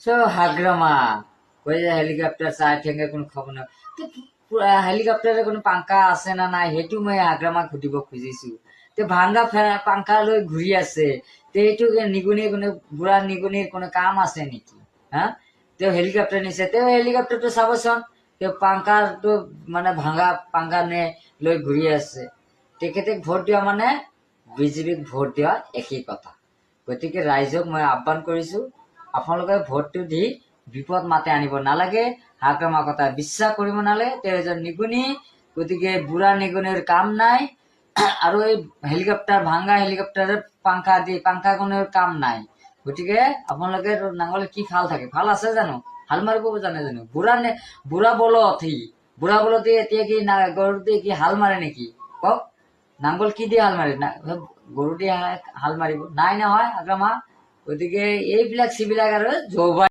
হাগ্ৰামা ওই যে হেলিকপ্টাৰ চাই ঠেঙে কোনো খবৰ নাই হেলিকপ্টাৰে কোনো পাংখা আছে না নাই সেইটো মই হাগ্ৰামাক সুধিব খুজিছো তে ভাঙ্গা পাংখা লৈ ঘূৰি আছে তে এইটো নিগুনি কোনো বুঢ়া নিগুনিৰ কোনো কাম আছে নেকি হা তেওঁ হেলিকপ্টাৰ নিছে তেওঁ হেলিকপ্টাৰটো চাবচোন তেওঁ পাংখাটো মানে ভাঙা পাংখা নে লৈ ঘূৰি আছে তেখেতে ভোট দিয়া মানে বিজেপিক ভোট দিয়া একেই কথা গতিকে ৰাইজক মই আহ্বান কৰিছো আপোনালোকে ভোটটো দি বিপদ মাতে আনিব নালাগে হাগ্ৰামা কথা বিশ্বাস কৰিব নালাগে তেওঁ এজন নিগুনি গতিকে বুঢ়া নিগুনিৰ কাম নাই আৰু এই হেলিকপ্টাৰ ভাঙা হেলিকপ্টাৰৰ পাংখা কোনোৰ কাম নাই গতিকে আপোনালোকে নাঙলে কি ফাল থাকে ফাল আছে জানো হাল মাৰিব জানে জানো বুঢ়া বলত বুঢ়া বলতে এতিয়া কি গৰু দিয়ে কি হাল মাৰে নেকি কওক নাঙ্গল কি দিয়ে হাল মাৰে গৰু দিয়ে হাল মাৰিব নাই নহয় হাগ্ৰামা গতিকে এইবিলাক চিবিলাক আৰু